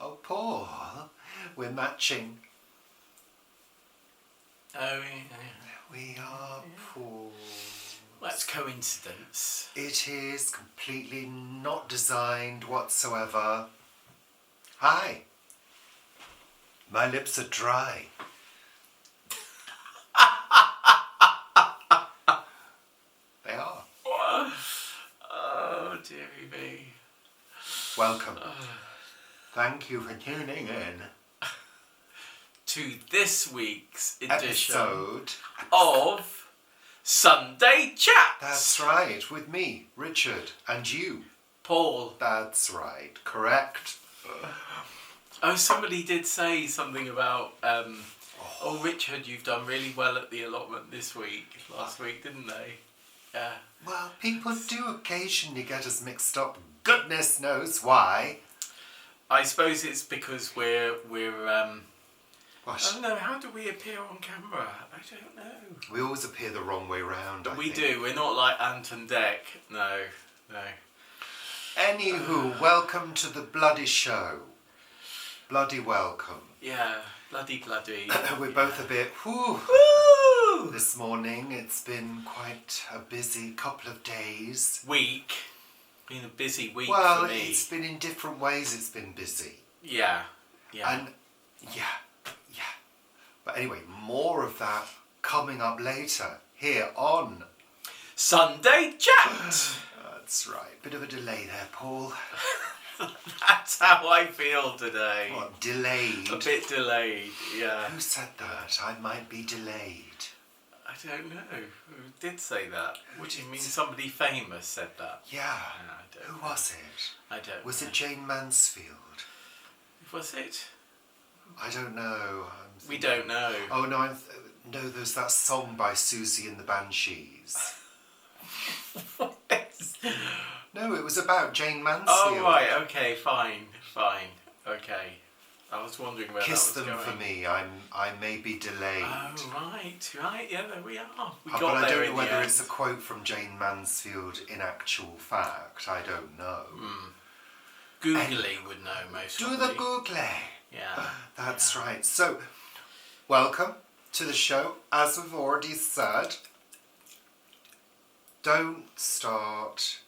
Oh, Paul, we're matching. Oh, yeah. We are, Paul. That's coincidence. It is completely not designed whatsoever. Hi. My lips are dry. They are. Oh, dearie me. Welcome. Thank you for tuning in To this week's edition episode of Sunday Chats. That's right, with me, Richard, and you. Paul. That's right, correct. Oh, somebody did say something about, oh, Richard, you've done really well at the allotment this week. Last week, didn't they? Yeah. Well, people do occasionally get us mixed up. Goodness knows why. I suppose it's because we're What? I don't know, how do we appear on camera? I don't know. We always appear the wrong way round, I We think. do, we're not like Ant and Dec. No. Anywho, welcome to the bloody show. Bloody welcome. Yeah, bloody. We're both a bit whew, Woo! this morning. It's been quite a busy couple of days. Week. Been a busy week Well, for me. it's been in different ways it's been busy. Yeah. And yeah. But anyway, more of that coming up later here on Sunday Chat. That's right. Bit of a delay there, Paul. That's how I feel today. What, delayed? A bit delayed, yeah. Who said that? I might be delayed. I don't know. Who did say that? What do you mean somebody famous said that? Yeah. I don't Who know. was it? I don't Was know. it Jane Mansfield? Was it? I don't know. We don't know. Oh no, no. There's that song by Susie and the Banshees. No, it was about Jane Mansfield. Oh right, okay, fine, okay. I was wondering where Kiss that was them going. for me. I may be delayed. Oh right, yeah, there we are. We But got I there don't in know the whether end. it's a quote from Jane Mansfield in actual fact. I don't know. Googly would know most. Do the probably. Google. Yeah. That's right. So, welcome to the show. As we've already said, don't start.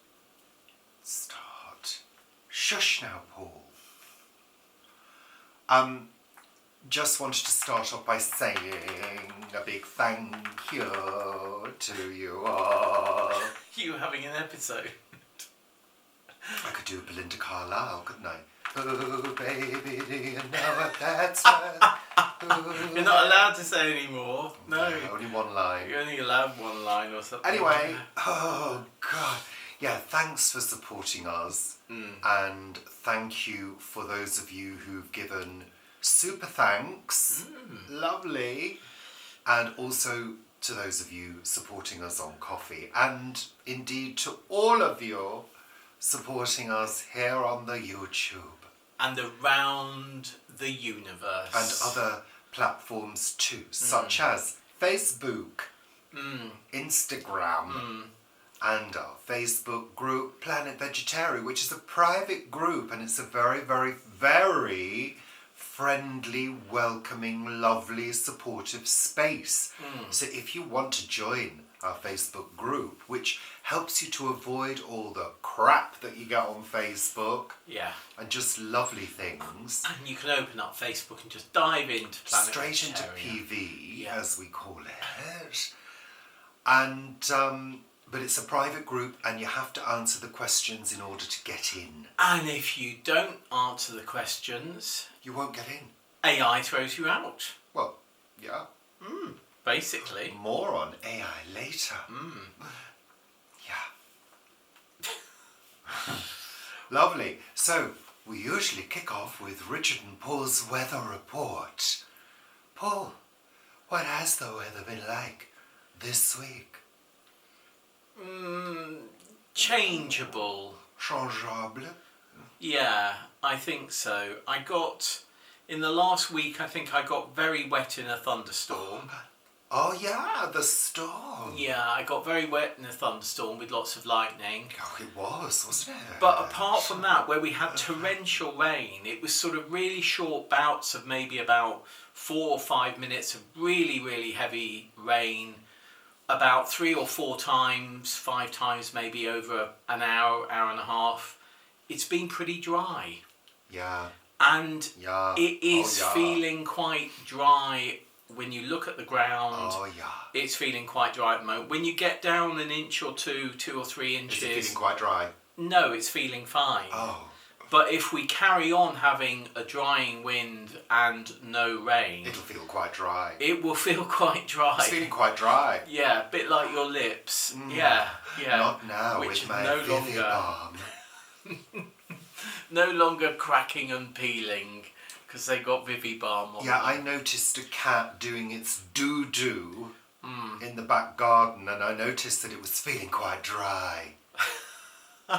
Shush now, Paul. Just wanted to start off by saying a big thank you to you all. You having an episode? I could do a Belinda Carlisle, couldn't I? Oh, baby, do you know what that's right? You're not allowed to say any more. No. Only one line. You're only allowed one line or something. Anyway, oh God. Yeah, thanks for supporting us. And thank you for those of you who've given super thanks. Lovely. And also to those of you supporting us on Coffee. And indeed to all of you supporting us here on the YouTube. And around the universe. And other platforms too, such as Facebook, Instagram, and our Facebook group, Planet Vegetaria, which is a private group, and it's a very, very, very friendly, welcoming, lovely, supportive space. So if you want to join our Facebook group, which helps you to avoid all the crap that you get on Facebook, Yeah. and just lovely things, And you can open up Facebook and just dive into Planet straight into Vegetarian. PV, Yeah. as we call it. And but it's a private group, and you have to answer the questions in order to get in. And if you don't answer the questions, You won't get in. AI throws you out. Well, yeah. Basically. More on AI later. Yeah. Lovely. So, we usually kick off with Richard and Paul's weather report. Paul, what has the weather been like this week? Changeable. Changeable? Yeah, I think so. In the last week, I think I got very wet in a thunderstorm. Oh yeah, the storm. Yeah, I got very wet in a thunderstorm with lots of lightning. Oh, it was, wasn't it? But apart from that, where we had torrential rain, it was sort of really short bouts of maybe about 4 or 5 minutes of really, really heavy rain, about 3 or 4 times, 5 times maybe over an hour, hour and a half. It's been pretty dry. Yeah. And Yeah. it is Oh, yeah. feeling quite dry when you look at the ground. Oh yeah. It's feeling quite dry at the moment. When you get down an inch or 2 or 3 inches... Is it feeling quite dry? No, it's feeling fine. Oh. But if we carry on having a drying wind and no rain... It'll feel quite dry. It will feel quite dry. It's feeling quite dry. Yeah, a bit like your lips. Yeah. Not now Which with my no Vivi longer... balm. No longer cracking and peeling because they got Vivi balm on Yeah, them. I noticed a cat doing its doo-doo in the back garden, and I noticed that it was feeling quite dry. No,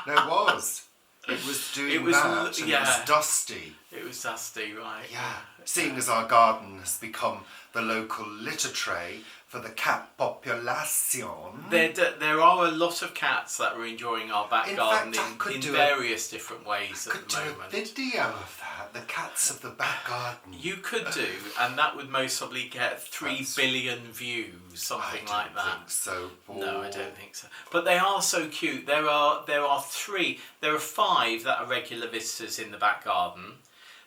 it was. It was doing that, and it was dusty. It was dusty, right. Yeah. Seeing as our garden has become the local litter tray for the cat population. There are a lot of cats that are enjoying our back garden in various different ways at the moment. Could do a video of that, the cats of the back garden. You could do, and that would most probably get 3 billion views, something like that. I don't think so, Paul. No, I don't think so. But they are so cute. There are 5 that are regular visitors in the back garden.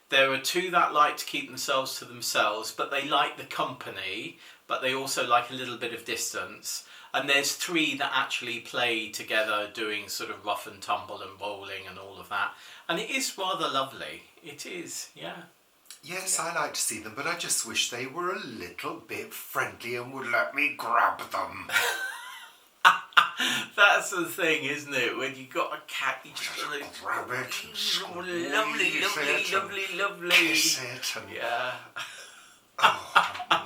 There are 2 that like to keep themselves to themselves, but they like the company, but they also like a little bit of distance. And there's 3 that actually play together, doing sort of rough and tumble and bowling and all of that. And it is rather lovely. It is, yeah. Yes, I like to see them, but I just wish they were a little bit friendly and would let me grab them. That's the thing, isn't it? When you got a cat, you just Grab it and squeeze lovely, it and lovely. kiss it and... Yeah. Oh,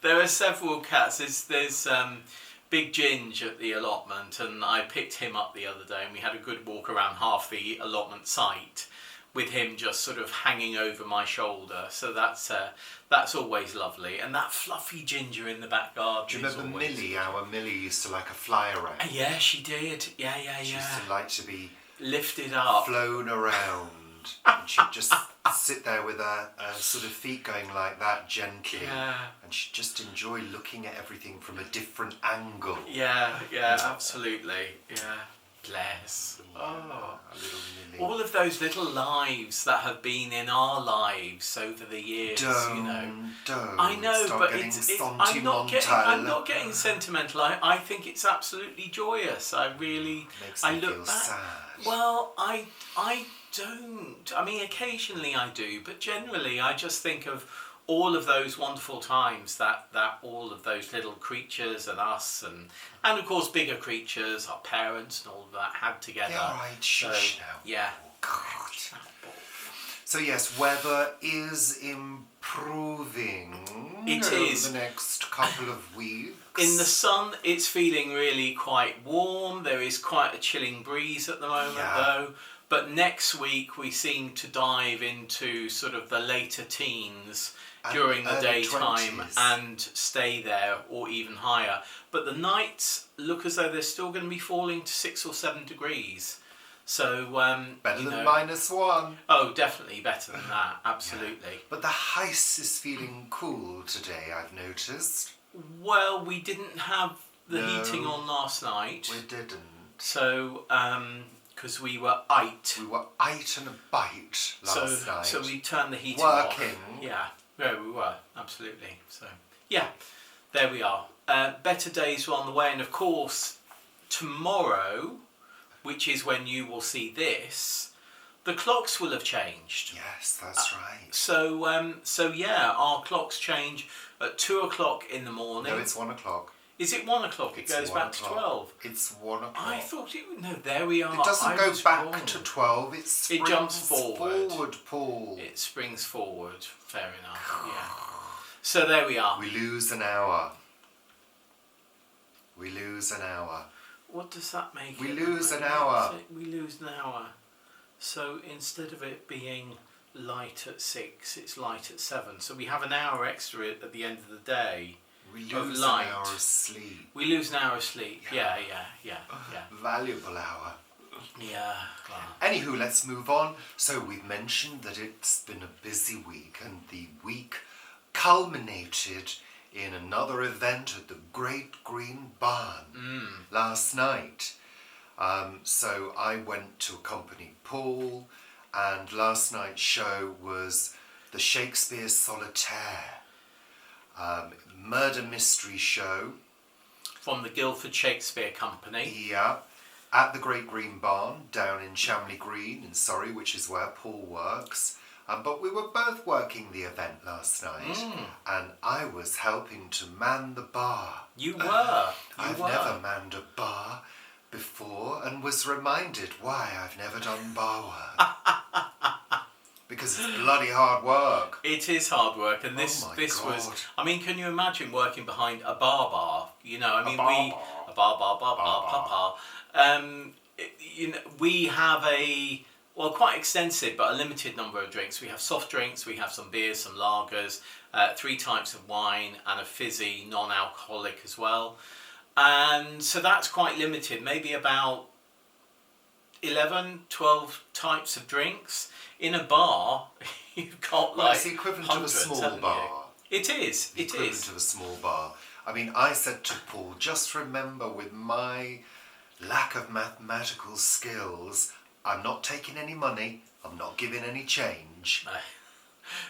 There are several cats. There's Big Ginge at the allotment, and I picked him up the other day, and we had a good walk around half the allotment site with him just sort of hanging over my shoulder. So that's always lovely. And that fluffy ginger in the back garden. do you remember Millie? Our Millie used to like a fly around. Yeah, she did. Yeah. She used to like to be lifted up, flown around, and she'd just sit there with her sort of feet going like that gently, and she'd just enjoy looking at everything from a different angle. Yeah, absolutely. Yeah. Bless. Oh. A little Millie. All of those little lives that have been in our lives over the years, Don't. I know, Start but getting I'm not getting sentimental. I think it's absolutely joyous. I really. Makes I me look feel back. sad. Well, I don't. I mean, occasionally I do, but generally I just think of all of those wonderful times that all of those little creatures and us and of course bigger creatures, our parents and all of that had together. Yeah, all right, shush now. Yeah. Oh, God. So yes, weather is improving. It over is. the next couple of weeks. In the sun, it's feeling really quite warm. There is quite a chilling breeze at the moment, though. But next week we seem to dive into sort of the later teens during the daytime 20s. and stay there or even higher. But the nights look as though they're still going to be falling to 6 or 7 degrees. So better than -1. Oh, definitely better than that. Absolutely. But the house is feeling cool today, I've noticed. Well, we didn't have the heating on last night. We didn't. So, because we were ate. We were ate and a bite last night. So we turned the heating off. Working. Yeah, we were, absolutely. So, yeah, there we are. Better days are on the way, and of course, tomorrow, which is when you will see this, the clocks will have changed. Yes, that's right. So yeah, our clocks change at 2 o'clock in the morning. No, it's 1 o'clock. Is it 1 o'clock? It goes back to 12. It's 1 o'clock. I thought it would. No, there we are. It doesn't go back wrong. to 12. It jumps forward. Paul. It springs forward. Fair enough. Yeah. So there we are. We lose an hour. We lose an hour. What does that make We it? lose an hour. We lose an hour. So instead of it being light at 6, it's light at 7. So we have an hour extra at the end of the day. We of lose light. an hour of sleep. We lose an hour of sleep. Yeah. Valuable hour. Yeah. Anywho, let's move on. So we've mentioned that it's been a busy week, and the week culminated in another event at the Great Green Barn last night. So I went to accompany Paul, and last night's show was the Shakespeare Solitaire, murder mystery show. From the Guildford Shakespeare Company. Yeah, at the Great Green Barn down in Shamley Green in Surrey, which is where Paul works. But we were both working the event last night, and I was helping to man the bar. You were. I've never manned a bar before, and was reminded why I've never done bar work. Because it's bloody hard work. It is hard work, and this God. was. I mean, can you imagine working behind a bar? You know, I mean, a bar. You know, we have a quite extensive but a limited number of drinks. We have soft drinks, we have some beers, some lagers, 3 types of wine, and a fizzy non-alcoholic as well. And so that's quite limited. Maybe about 11, 12 types of drinks. In a bar, you've got like it's the equivalent of a hundreds, small haven't you? bar. It is. It Equivalent is. of a small bar. I mean, I said to Paul, just remember, with my lack of mathematical skills, I'm not taking any money, I'm not giving any change.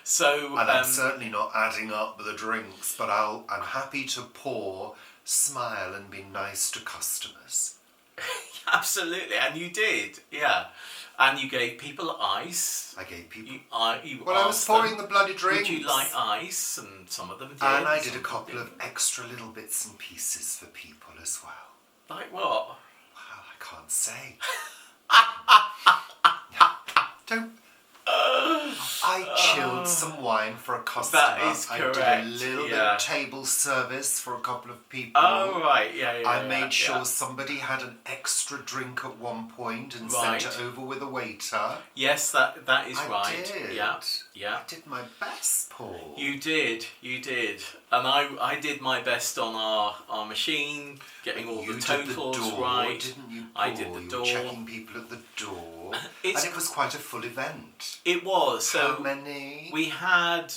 So, and I'm certainly not adding up the drinks, but I'm happy to pour, smile, and be nice to customers. Absolutely, and you did, yeah. And you gave people ice. I gave people... Well, I was pouring the bloody drinks. Would you like ice? And some of them did. And I did a couple of extra little bits and pieces for people as well. Like what? Well, I can't say. Don't... I chilled some wine for a customer. That is correct. I did a little bit of table service for a couple of people. Oh, right, yeah. I made sure somebody had an extra drink at one point and sent it over with a waiter. Yes, that is right. I did. Yeah. I did my best, Paul. You did. And I did my best on our machine, getting all the totals did the door, right. Didn't you, Paul? I did the door. You were checking people at the door. And it was quite a full event. It was. So how many? We had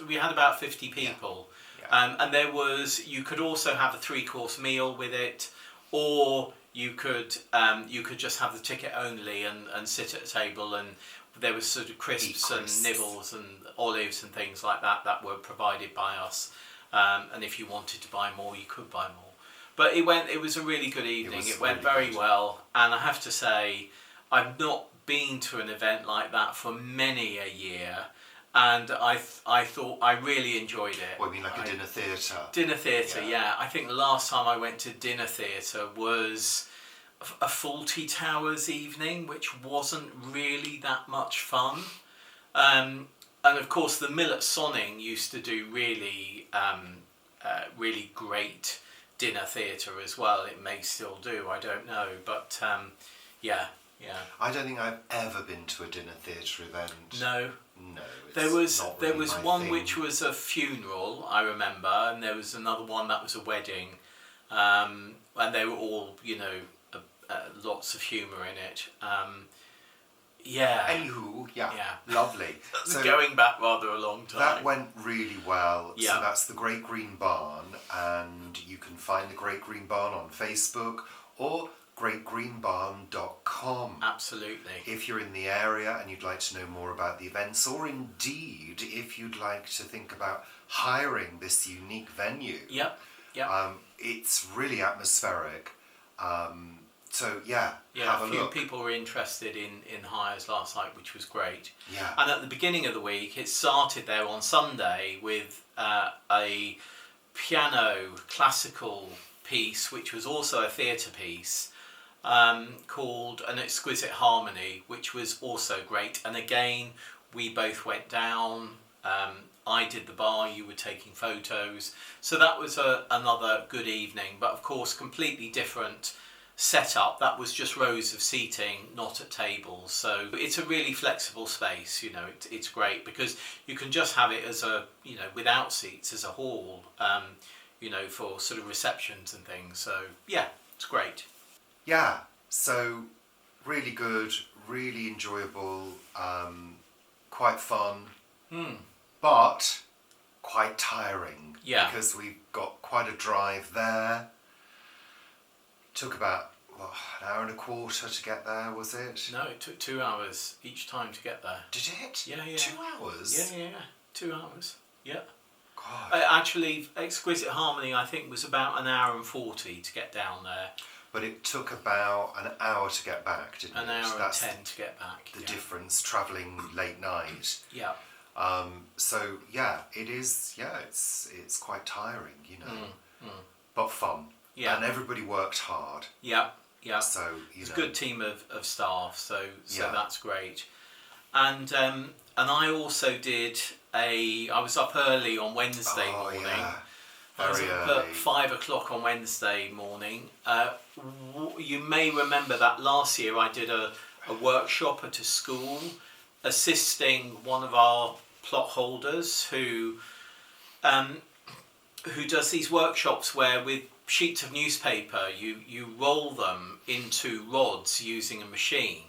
we had about 50 people. Yeah. And there was, you could also have a 3-course meal with it, or you could just have the ticket only and sit at a table, and there was sort of crisps and nibbles and olives and things like that were provided by us. And if you wanted to buy more, you could buy more. But it was a really good evening. It went very well, and I have to say, I've not been to an event like that for many a year, and I thought I really enjoyed it. Well, I mean, like a dinner theatre. Dinner theatre, yeah. I think the last time I went to dinner theatre was a Fawlty Towers evening, which wasn't really that much fun. And of course, the Mill at Sonning used to do really great dinner theatre as well. It may still do, I don't know, but yeah. I don't think I've ever been to a dinner theatre event. No. There was one thing. which was a funeral, I remember, and there was another one that was a wedding, and they were all, lots of humour in it. Anywho, lovely. So going back rather a long time. That went really well. Yeah. So that's the Great Green Barn, and you can find the Great Green Barn on Facebook or greatgreenbarn.com. Absolutely. If you're in the area and you'd like to know more about the events, or indeed if you'd like to think about hiring this unique venue. Yep. It's really atmospheric. So have a few look. people were interested in hires last night, which was great. Yeah. And at the beginning of the week, it started there on Sunday with a piano classical piece, which was also a theatre piece, called An Exquisite Harmony, which was also great. And again, we both went down. I did the bar, you were taking photos. So that was another good evening, but of course completely different setup that was just rows of seating, not at tables. So it's a really flexible space. It's great because you can just have it as a, without seats, as a hall, for sort of receptions and things. So yeah, it's great. Yeah, so really good, really enjoyable, quite fun, but quite tiring. Yeah. Because we've got quite a drive there. Took about an hour and a quarter to get there, was it? No, it took 2 hours each time to get there. Did it? Yeah. 2 hours? Yeah. 2 hours. Yeah. God. Actually, Exquisite Harmony, I think, was about an hour and 40 to get down there. But it took about an hour to get back, didn't it? An hour That's and 10 to get back. the difference, travelling late night. Yeah. So yeah, it is. Yeah, it's quite tiring, but fun. Yeah. And everybody worked hard. Yeah. So It's a good team of staff, so Yeah. that's great. And I also did I was up early on Wednesday morning. Yeah. I was Very up early. at 5 o'clock on Wednesday morning. You may remember that last year I did a workshop at a school assisting one of our plot holders who does these workshops where with sheets of newspaper you roll them into rods using a machine,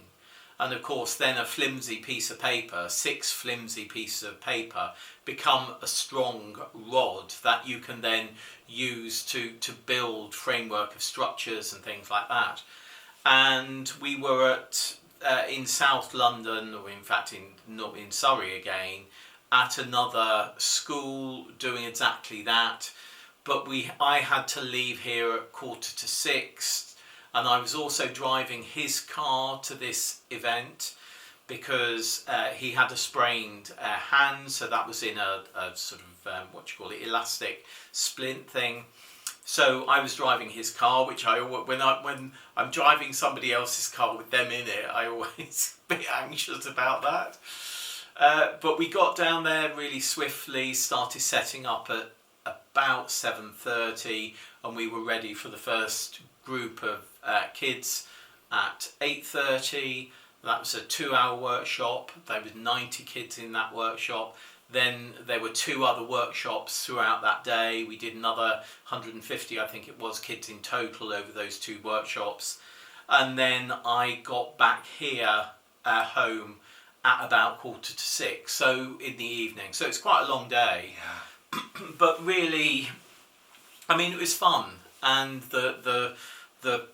and of course then a flimsy piece of paper, 6 flimsy pieces of paper, become a strong rod that you can then use to build framework of structures and things like that. And we were at in South London, or in fact not in Surrey again, at another school doing exactly that. But I had to leave here at 5:45, and I was also driving his car to this event because he had a sprained hand, so that was in a sort of elastic splint thing. So I was driving his car, which when I'm driving somebody else's car with them in it, I always a bit anxious about that. But we got down there really swiftly, started setting up at about 7:30, and we were ready for the first group of kids at 8:30. That was a 2-hour workshop. There was 90 kids in that workshop. Then there were 2 other workshops throughout that day. We did another 150, I think it was, kids in total over those 2 workshops. And then I got back here home at about 5:45, so in the evening. So it's quite a long day. Yeah. But really, I mean, it was fun. And the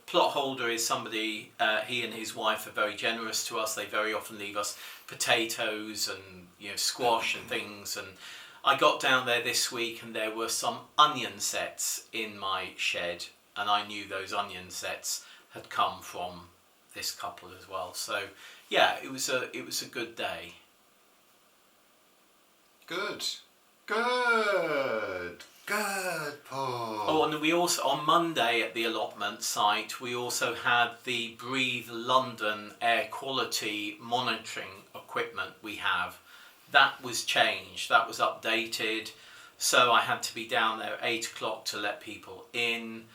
plot holder is somebody, he and his wife are very generous to us. They very often leave us potatoes and squash and things. And I got down there this week and there were some onion sets in my shed, and I knew those onion sets had come from this couple as well. So yeah, it was a good day. Good, Paul. Oh, and we also, on Monday at the allotment site, we also had the Breathe London air quality monitoring equipment we have. That was changed, that was updated, so I had to be down there at 8 o'clock to let people in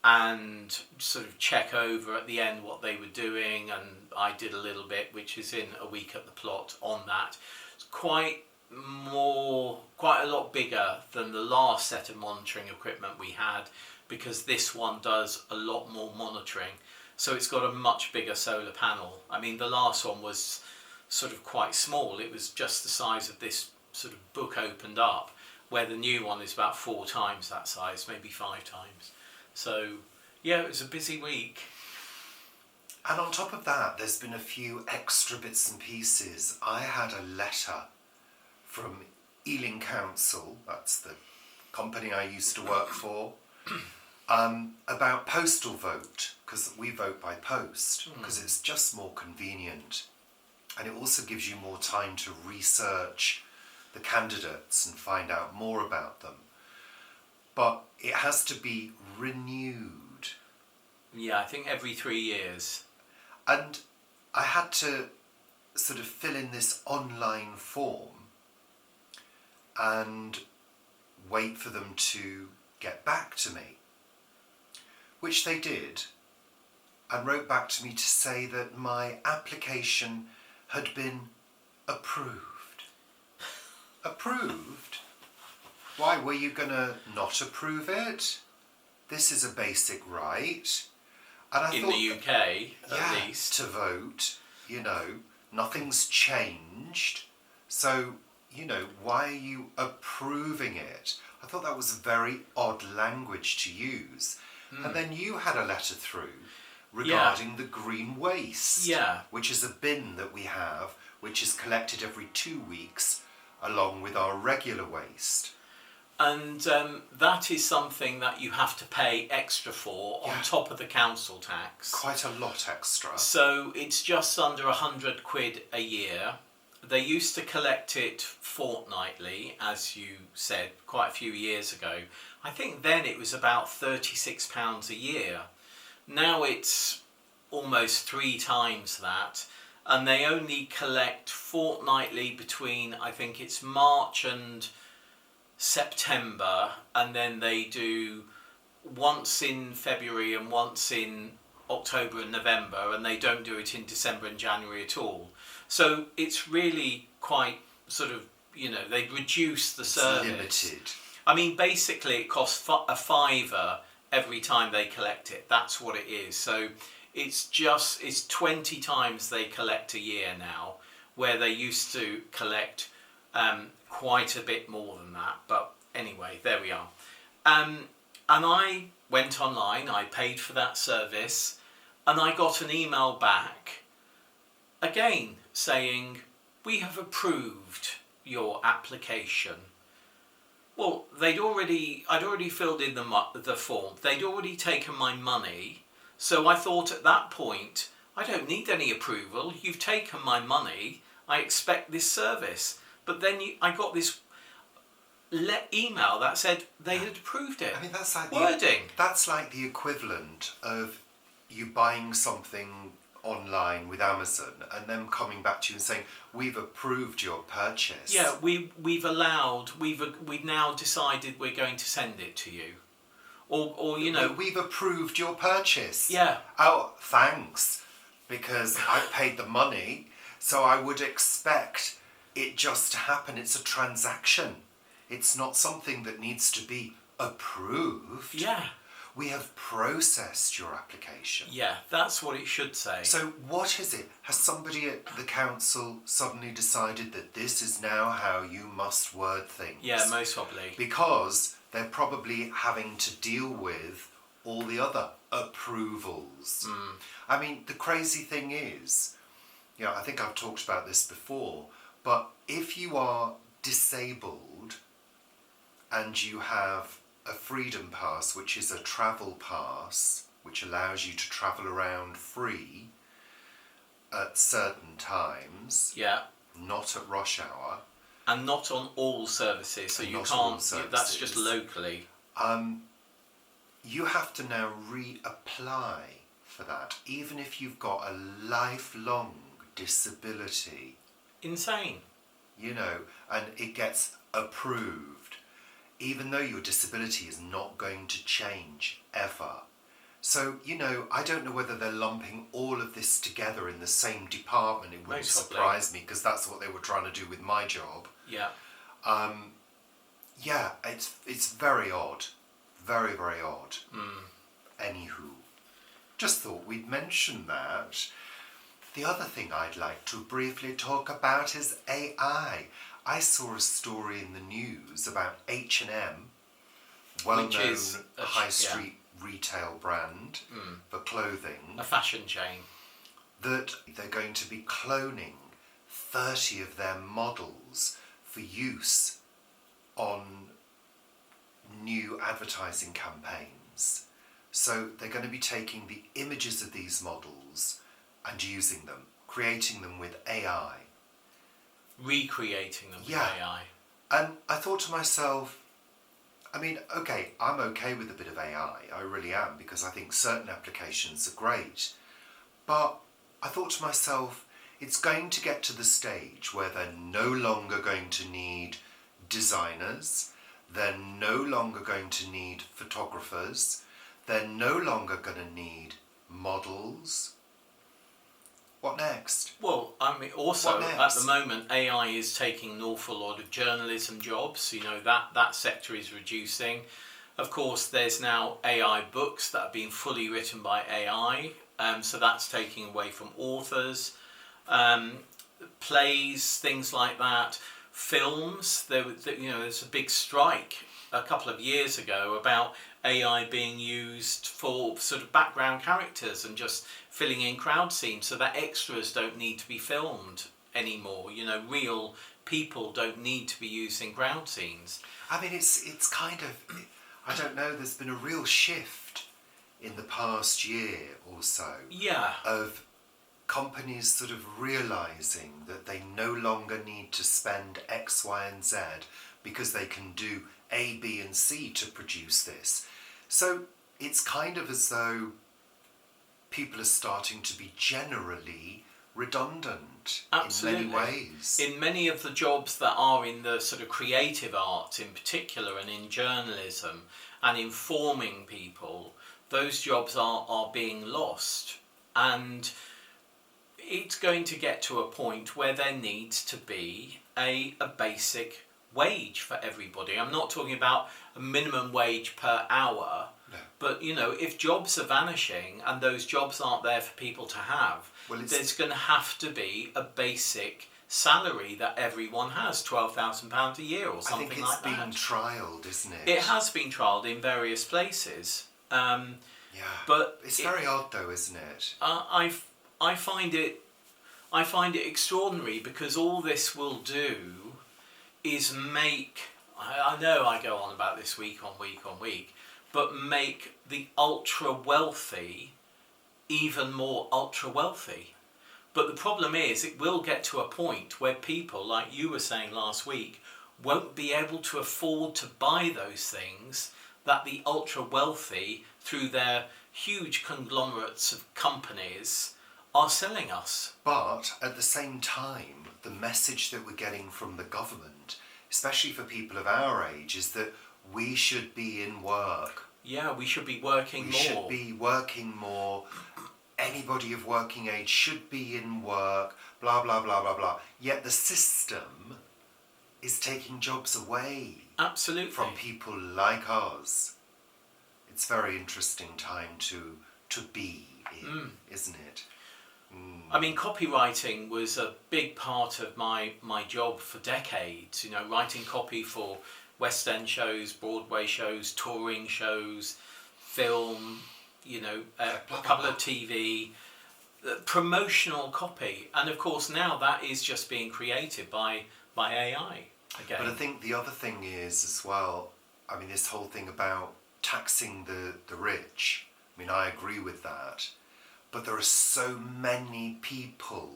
and sort of check over at the end what they were doing, and I did a little bit, which is in a week at the plot on that. It's quite a lot bigger than the last set of monitoring equipment we had, because this one does a lot more monitoring. So it's got a much bigger solar panel. I mean, the last one was sort of quite small. It was just the size of this sort of book opened up, where the new one is about 4 times that size, maybe 5 times. So yeah, it was a busy week. And on top of that, there's been a few extra bits and pieces. I had a letter from Ealing Council, that's the company I used to work for, about postal vote, because we vote by post, because it's just more convenient. And it also gives you more time to research the candidates and find out more about them. But it has to be renewed. Yeah, I think every 3 years. And I had to sort of fill in this online form and wait for them to get back to me, which they did. and wrote back to me to say that my application had been approved. Approved? Why, were you going to not approve it? This is a basic right. And I In thought the UK, at least. to vote, nothing's changed. So, why are you approving it? I thought that was very odd language to use. And then you had a letter through regarding the green waste, which is a bin that we have, which is collected every 2 weeks along with our regular waste. And that is something that you have to pay extra for on top of the council tax. Quite a lot extra. So it's just under £100 a year. They used to collect it fortnightly, as you said, quite a few years ago. I think then it was about £36 a year. Now it's almost 3 times that. And they only collect fortnightly between, I think it's March and September, and then they do once in February and once in October and November, and they don't do it in December and January at all. So it's really quite sort of, they reduce the service. Limited. I mean, basically it costs a £5 every time they collect it. That's what it is. So it's 20 times they collect a year now, where they used to collect quite a bit more than that. But anyway, there we are. And I went online, I paid for that service, and I got an email back again saying, we have approved your application. Well, I'd already filled in the form. They'd already taken my money. So I thought at that point, I don't need any approval. You've taken my money. I expect this service. But then I got this email that said they had approved it. I mean, that's like wording. That's like the equivalent of you buying something online with Amazon and them coming back to you and saying, we've approved your purchase. Yeah, we've now decided we're going to send it to you. Or we've approved your purchase. Yeah. Oh, thanks, because I paid the money, so I would expect it just to happen. It's a transaction. It's not something that needs to be approved. Yeah. We have processed your application. Yeah, that's what it should say. So what is it? Has somebody at the council suddenly decided that this is now how you must word things? Yeah, most probably. Because they're probably having to deal with all the other approvals. I mean, the crazy thing is, I think I've talked about this before, but if you are disabled and you have a freedom pass, which is a travel pass, which allows you to travel around free at certain times. Yeah. Not at rush hour. And not on all services, so you can't. That's just locally. You have to now reapply for that, even if you've got a lifelong disability. Insane. And it gets approved. Even though your disability is not going to change ever. So, I don't know whether they're lumping all of this together in the same department. It wouldn't surprise me, because that's what they were trying to do with my job. Yeah. It's very odd. Very, very odd. Anywho, just thought we'd mention that. The other thing I'd like to briefly talk about is AI. I saw a story in the news about H&M, well-known high street retail brand for clothing. A fashion chain. That they're going to be cloning 30 of their models for use on new advertising campaigns. So they're going to be taking the images of these models and using them, creating them with AI. Recreating them with AI. And I thought to myself, I'm okay with a bit of AI, I really am, because I think certain applications are great. But I thought to myself, it's going to get to the stage where they're no longer going to need designers, they're no longer going to need photographers, they're no longer going to need models. What next? Well, I mean, also What at next? the moment, AI is taking an awful lot of journalism jobs. You know, that sector is reducing. Of course, there's now AI books that are being fully written by AI, so that's taking away from authors. Plays, things like that. Films. There's a big strike a couple of years ago about AI being used for sort of background characters and just filling in crowd scenes, so that extras don't need to be filmed anymore. You know, real people don't need to be used in crowd scenes. I mean, it's kind of, I don't know, there's been a real shift in the past year or so Yeah. of companies sort of realising that they no longer need to spend X, Y and Z because they can do A, B and C to produce this. So it's kind of as though people are starting to be generally redundant. Absolutely. In many ways. In many of the jobs that are in the sort of creative arts in particular, and in journalism and informing people, those jobs are being lost. And it's going to get to a point where there needs to be a basic wage for everybody. I'm not talking about a minimum wage per hour, No. but you know, if jobs are vanishing and those jobs aren't there for people to have, there's going to have to be a basic salary that everyone has, £12,000 a year or something like that. I think it's been trialled, isn't it? It has been trialled in various places. Yeah. But it's very odd though, isn't it? I find it extraordinary, because all this will do is make, I know I go on about this week on week, but make the ultra wealthy even more ultra wealthy. But the problem is, it will get to a point where people, like you were saying last week, won't be able to afford to buy those things that the ultra wealthy, through their huge conglomerates of companies, are selling us. But at the same time, the message that we're getting from the government, especially for people of our age, is that we should be in work. Yeah, we should be working more. We should be working more. Anybody of working age should be in work, blah, blah, blah, blah, blah. Yet the system is taking jobs away. Absolutely. From people like us. It's a very interesting time to be in, isn't it? I mean, copywriting was a big part of my job for decades. You know, writing copy for West End shows, Broadway shows, touring shows, film, you know, a couple of TV, promotional copy. And of course now that is just being created by AI again. But I think the other thing is as well, I mean, this whole thing about taxing the rich, I mean, I agree with that. But there are so many people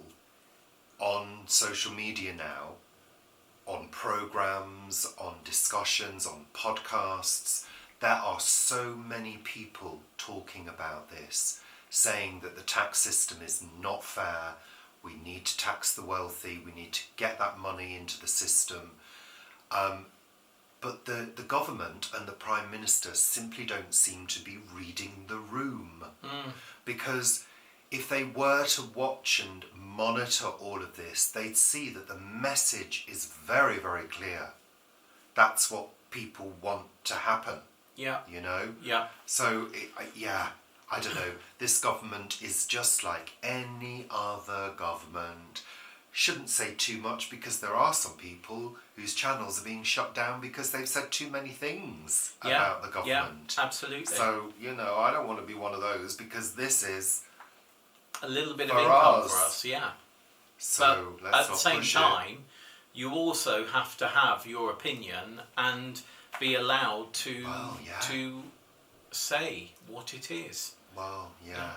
on social media now, on programs, on discussions, on podcasts. There are so many people talking about this, saying that the tax system is not fair. We need to tax the wealthy. We need to get that money into the system. But the government and the Prime Minister simply don't seem to be reading the room. Because if they were to watch and monitor all of this, they'd see that the message is very, very clear. That's what people want to happen. Yeah. You know? Yeah. So, I don't know. This government is just like any other government. Shouldn't say too much, because there are some people whose channels are being shut down because they've said too many things about the government. Yeah, absolutely. So, you know, I don't want to be one of those, because this is a little bit for of income us. for us, yeah. So but let's at the not same push time, you also have to have your opinion and be allowed to to say what it is. Well, yeah.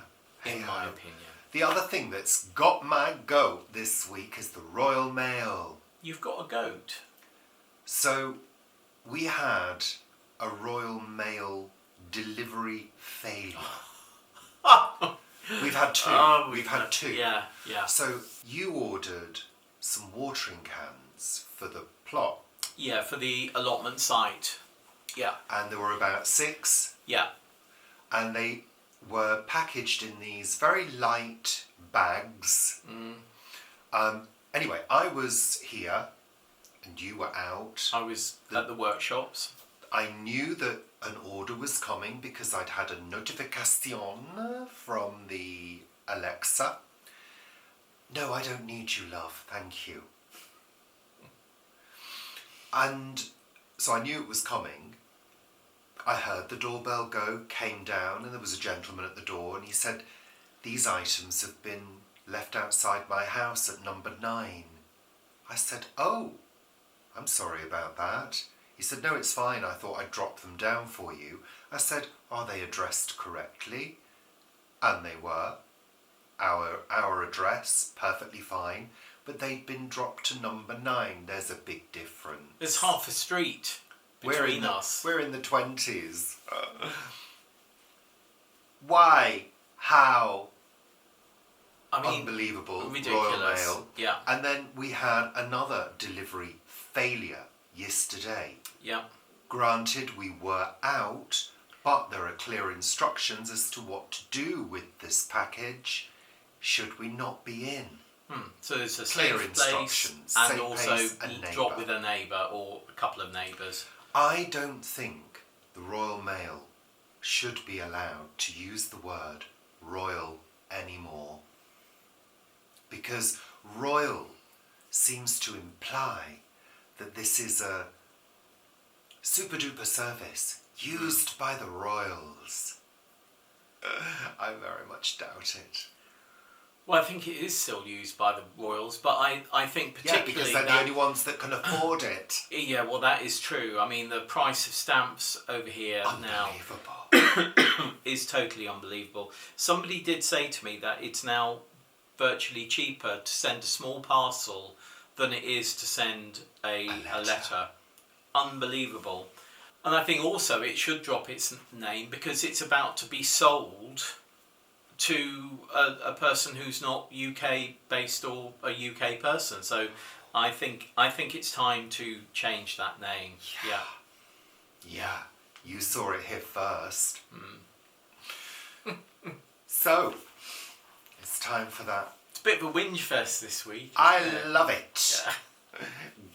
In my opinion. The other thing that's got my goat this week is the Royal Mail. You've got a goat. So we had a Royal Mail delivery failure. We've had two. We've had two. Yeah. So you ordered some watering cans for the plot. Yeah, for the allotment site. Yeah. And there were about 6. Yeah. And they were packaged in these very light bags. Anyway, I was here and you were out. I was at the workshops. I knew that an order was coming because I'd had a notification from the Alexa. No, I don't need you, love. Thank you. And so I knew it was coming. I heard the doorbell go, came down, and there was a gentleman at the door, and he said, "These items have been left outside my house at number 9. I said, "Oh, I'm sorry about that." He said, "No, it's fine. I thought I'd drop them down for you." I said, "Are they addressed correctly?" And they were. Our address, perfectly fine, but they'd been dropped to number 9. There's a big difference. There's half a street between us. We're in the 20s. Why? How? I mean, unbelievable. ridiculous. Royal Mail. Yeah. And then we had another delivery failure yesterday. Yeah. Granted, we were out, but there are clear instructions as to what to do with this package should we not be in. So there's a Clear safe instructions, place and safe also place and drop neighbour. with a neighbour or a couple of neighbours. I don't think the Royal Mail should be allowed to use the word royal anymore. Because royal seems to imply that this is a super duper service used by the royals. I very much doubt it. Well, I think it is still used by the royals, but I think Yeah, particularly because they're the only ones that can afford it. Yeah, well, that is true. I mean, the price of stamps over here now Unbelievable. is totally unbelievable. Somebody did say to me that it's now virtually cheaper to send a small parcel than it is to send a letter. Unbelievable. And I think also it should drop its name because it's about to be sold to a person who's not UK based or a UK person. So I think it's time to change that name. Yeah, you saw it here first. So, it's time for that. It's a bit of a whinge fest this week. I love it. Yeah.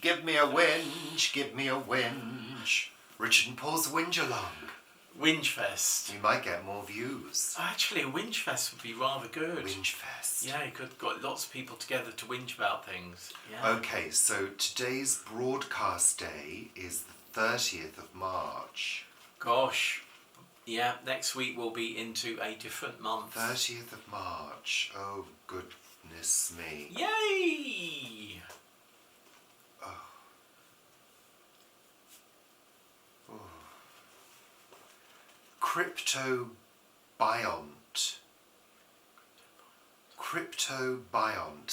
Give me a whinge, give me a whinge. Richard and Paul's whinge along. Whinge fest. We might get more views. Actually, a whinge fest would be rather good. Whinge fest. Yeah, you could got lots of people together to whinge about things. Yeah. Okay, so today's broadcast day is the 30th of March. Gosh. Yeah, next week we'll be into a different month. 30th of March. Oh, goodness me. Yay! Cryptobiont. Cryptobiont.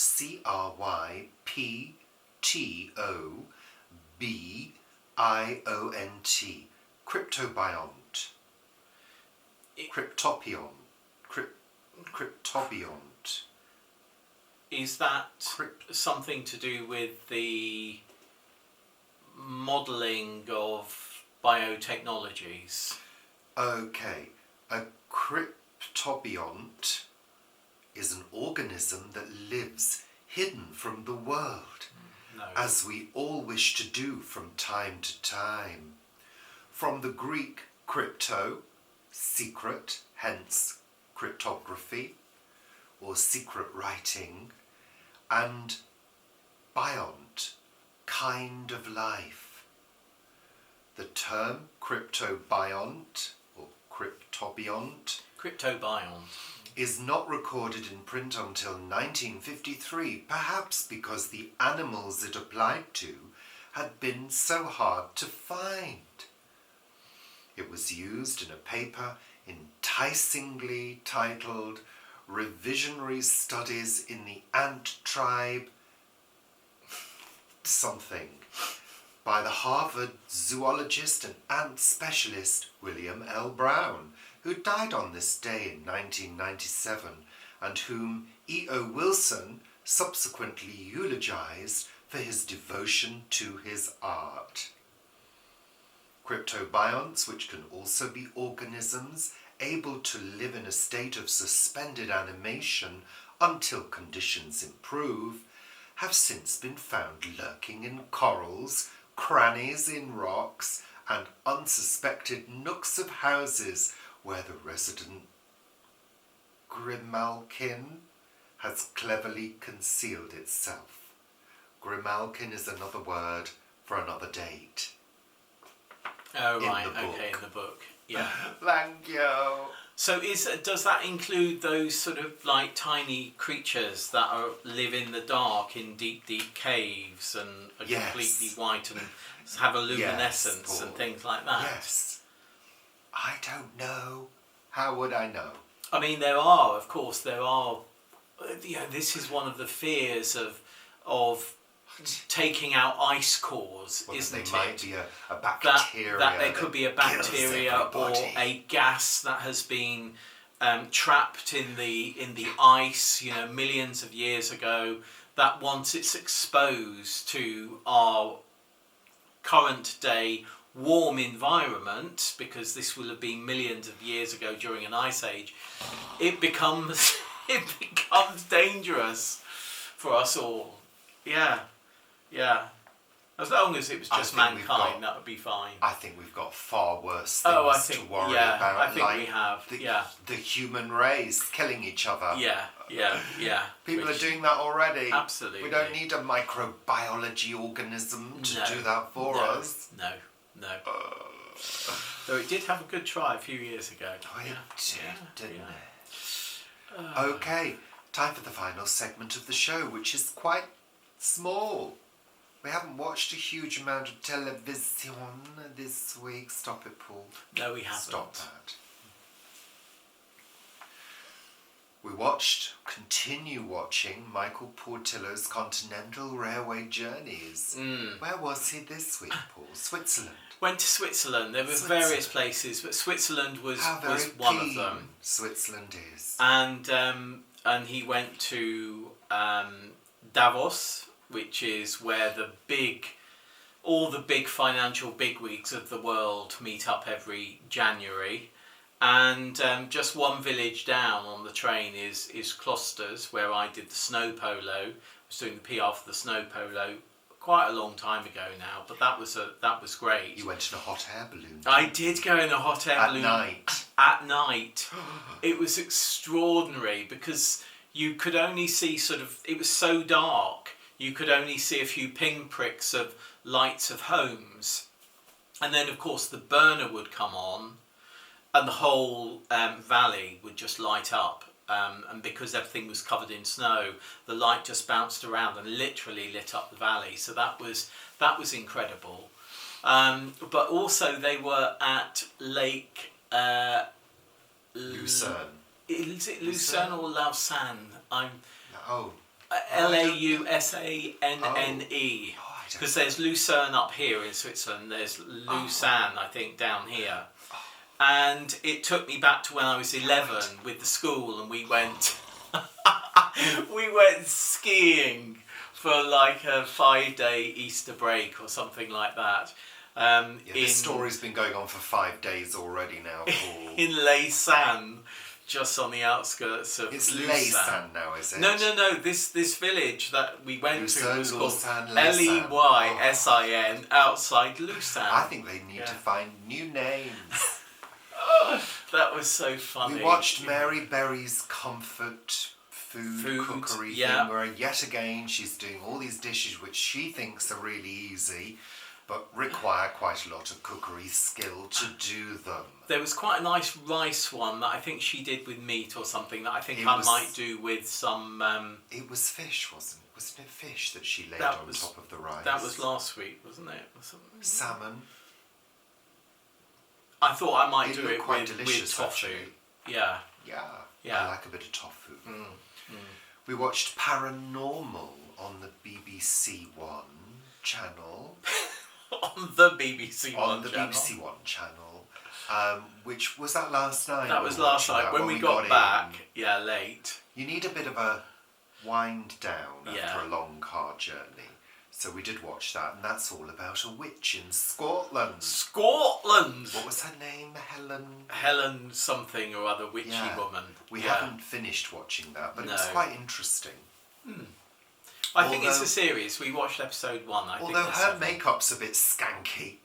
CRYPTOBIONT. Cryptobiont. Cryptopion. Cryptobiont. Is that something to do with the modelling of biotechnologies? Okay, a cryptobiont is an organism that lives hidden from the world, No. as we all wish to do from time to time. From the Greek crypto, secret, hence cryptography, or secret writing, and biont, kind of life. The term cryptobiont, or cryptobiont, Cryptobiont. is not recorded in print until 1953, perhaps because the animals it applied to had been so hard to find. It was used in a paper enticingly titled Revisionary Studies in the Ant Tribe something by the Harvard zoologist and ant specialist William L. Brown, who died on this day in 1997 and whom E.O. Wilson subsequently eulogized for his devotion to his art. Cryptobionts, which can also be organisms, able to live in a state of suspended animation until conditions improve, have since been found lurking in corals, crannies in rocks, and unsuspected nooks of houses where the resident grimalkin has cleverly concealed itself. Grimalkin is another word for another date. Oh, In right, the book. okay, in the book. Yeah. Thank you. So does that include those sort of like tiny creatures that live in the dark in deep, deep caves and are Yes. completely white and have a luminescence Paul. and things like that? Yes. I don't know. How would I know? I mean, of course, there are. This is one of the fears of taking out ice cores, Well, isn't they it? might be a bacteria. That there could be a bacteria or a gas that has been trapped in the ice, millions of years ago. That once it's exposed to our current day warm environment, because this will have been millions of years ago during an ice age, it becomes dangerous for us all. Yeah. As long as it was just mankind, that would be fine. I think we've got far worse things to worry about. I think like we have. the human race killing each other. Yeah. People are doing that already. Absolutely. We don't need a microbiology organism to do that for us. No. Though it did have a good try a few years ago. Oh, it did, didn't it? Okay, time for the final segment of the show, which is quite small. We haven't watched a huge amount of television this week. Stop it, Paul. No, we haven't. Stop that. We continue watching Michael Portillo's Continental Railway Journeys. Where was he this week, Paul? Switzerland. Went to Switzerland. There were various places, but Switzerland was one of them. Switzerland is. And he went to Davos, which is where all the big financial bigwigs of the world meet up every January. And just one village down on the train is Klosters, where I did the snow polo. I was doing the PR for the snow polo quite a long time ago now, but that was great. You went in a hot air balloon. I did go in a hot air balloon at night. It was extraordinary because you could only see it was so dark, you could only see a few pinpricks of lights of homes. And then, of course, the burner would come on and the whole valley would just light up. And because everything was covered in snow, the light just bounced around and literally lit up the valley. So that was incredible. But also they were at Lake Lucerne. Is it Lucerne or Lausanne? Oh. Lausanne. Oh, Because there's Lucerne up here in Switzerland. There's Lausanne, I think, down here. And it took me back to when I was 11 with the school, and we went skiing for like a 5-day Easter break or something like that. This story's been going on for 5 days already now, Paul. In Lausanne, just on the outskirts of It's Lausanne. Lausanne now, is it? No. This village that we went to was called Lausanne. Leysin outside Lausanne. I think they need to find new names. That was so funny. We watched Mary Berry's comfort food cookery thing, where yet again she's doing all these dishes which she thinks are really easy, but require quite a lot of cookery skill to do them. There was quite a nice rice one that I think she did with meat or something that I think I might do with some... It was fish, wasn't it? Wasn't it fish that she laid on top of the rice? That was last week, wasn't it? Salmon. I thought I might do it quite with delicious, tofu. actually. Yeah. I like a bit of tofu. We watched Paranormal on the BBC One channel. On the BBC One channel. BBC One channel. Which was that last night? That was last night when we got back. Late. You need a bit of a wind down after a long car journey. So we did watch that, and that's all about a witch in Scotland. Scotland! What was her name? Helen something or other, witchy woman. We haven't finished watching that, but it was quite interesting. I think it's a series. We watched episode 1. Although her makeup's a bit skanky.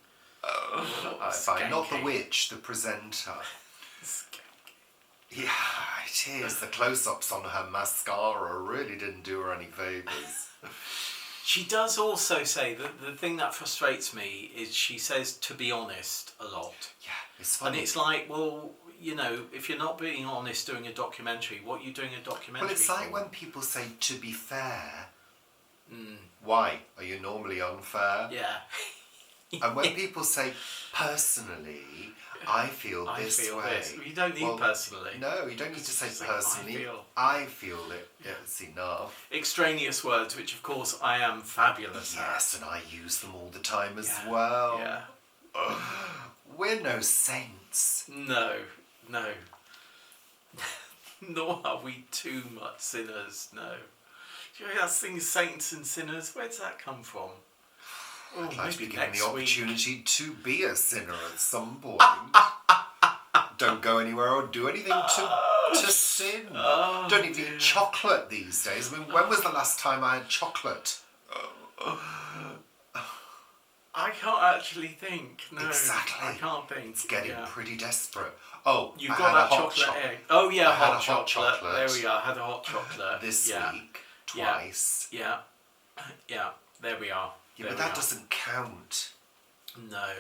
I find. Not the witch, the presenter. Yeah, it is. The close-ups on her mascara really didn't do her any favours. She does also say that the thing that frustrates me is she says to be honest a lot. Yeah, it's funny. And it's like, well, you know, if you're not being honest doing a documentary, what are you doing a documentary Well, it's like for? when people say to be fair. Why? Are you normally unfair? Yeah. And when people say personally, I feel this way. You don't need personally. No, you don't need to say personally. Like, I feel it. It's enough. Extraneous words, which of course I am fabulous at. Yes, and I use them all the time as well. Yeah. We're no saints. No. Nor are we too much sinners, no. Do you know that thing, saints and sinners? Where does that come from? I'd like to be given the next week. opportunity to be a sinner at some point. Don't go anywhere or do anything to sin. Don't even eat chocolate these days. I mean, when was the last time I had chocolate? I can't actually think. No, Exactly. I can't think. It's getting pretty desperate. Oh, You've I got had that a hot chocolate egg. Oh yeah, I had hot a hot chocolate. There we are. I had a hot chocolate this week, twice. Yeah. There we are. Yeah, but that doesn't count. No.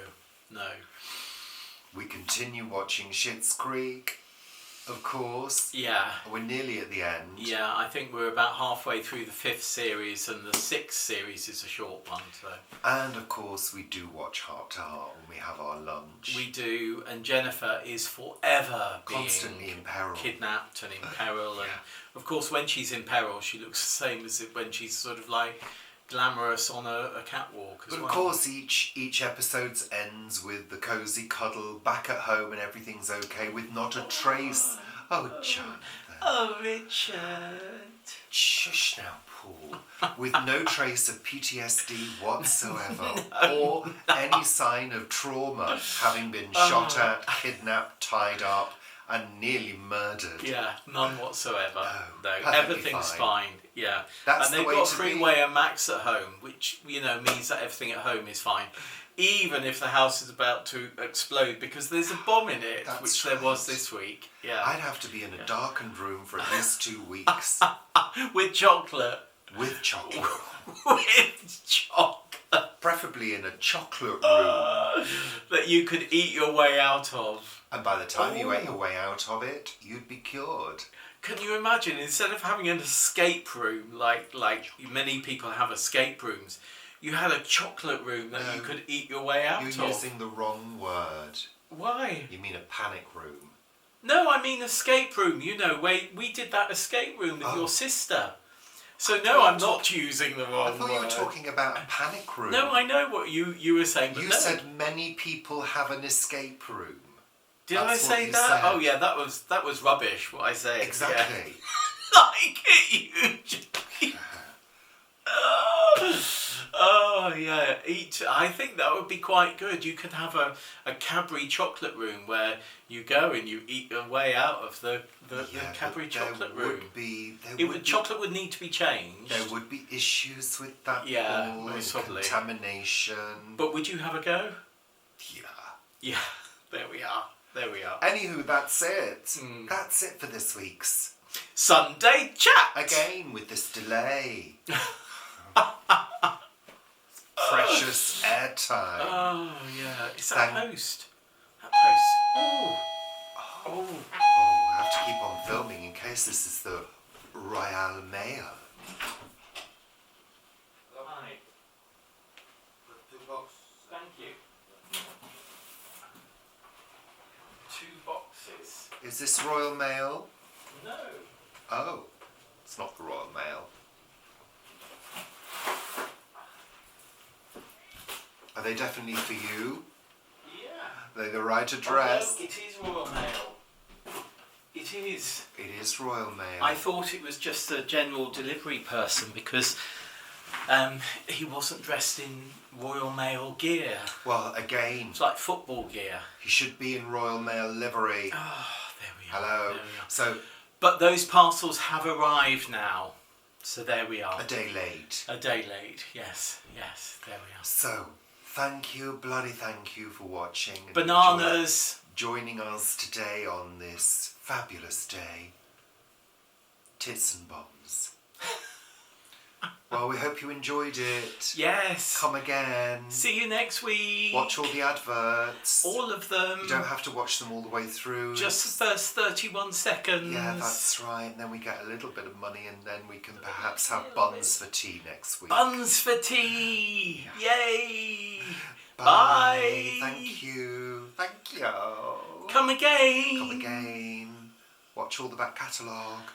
We continue watching Schitt's Creek, of course. Yeah. We're nearly at the end. Yeah, I think we're about halfway through the 5th series, and the 6th series is a short one. So. And of course, we do watch Heart to Heart when we have our lunch. We do, and Jennifer is forever constantly in peril, kidnapped and in peril, and of course, when she's in peril, she looks the same as when she's sort of like glamorous on a catwalk as well. But of course, each episode ends with the cosy cuddle back at home and everything's okay with not a trace. Oh, Jonathan. Oh, Richard. Shush now, Paul. With no trace of PTSD whatsoever or any sign of trauma, having been shot at, kidnapped, tied up and nearly murdered. Yeah, none whatsoever. No, perfectly everything's fine. Yeah. That's and they've the way got to Freeway and Max at home, which, you know, means that everything at home is fine. Even if the house is about to explode because there's a bomb in it, which there was this week. Yeah. I'd have to be in a darkened room for at least 2 weeks. With chocolate. With chocolate. With chocolate. Preferably in a chocolate room. That you could eat your way out of. And by the time you ate your way out of it, you'd be cured. Can you imagine, instead of having an escape room, like many people have escape rooms, you had a chocolate room that you could eat your way out of? You're using the wrong word. Why? You mean a panic room. No, I mean escape room. You know, we did that escape room with your sister. So no, I'm not using the wrong word. I thought you were talking about a panic room. No, I know what you were saying, but you said many people have an escape room. Did I say that? Oh yeah, that was rubbish. What I said. Exactly. Yeah. Like it, you. Oh yeah, I think that would be quite good. You could have a Cadbury chocolate room where you go and you eat your way out of the Cadbury chocolate room. Chocolate would need to be changed. There would be issues with that. Yeah, most probably. Contamination. But would you have a go? Yeah. Yeah. There we are. Anywho, that's it. That's it for this week's Sunday Chat. Again with this delay. Precious airtime. Oh yeah, it's that post. That post. Oh, I have to keep on filming in case this is the Royal Mail. Right. Thank you. 2 boxes. Is this Royal Mail? No. Oh, it's not the Royal Mail. Are they definitely for you? Yeah. Are they the right address? Oh, no, it is Royal Mail. It is. It is Royal Mail. I thought it was just a general delivery person because He wasn't dressed in Royal Mail gear. Well, again, It's like football gear. he should be in Royal Mail livery. Oh, there we are. Hello. There we are. So, But those parcels have arrived now. So there we are. a day late. A day late. Yes, there we are. So, thank you, bloody thank you for watching. And Bananas. joining us today on this fabulous day. Tits and bombs. Well, we hope you enjoyed it. Yes. Come again. See you next week. Watch all the adverts. All of them. You don't have to watch them all the way through. Just the first 31 seconds. Yeah, that's right. And then we get a little bit of money, and then we can perhaps have buns for tea next week. Buns for tea. Yay. Bye. Bye. Thank you. Thank you. Come again. Come again. Watch all the back catalogue.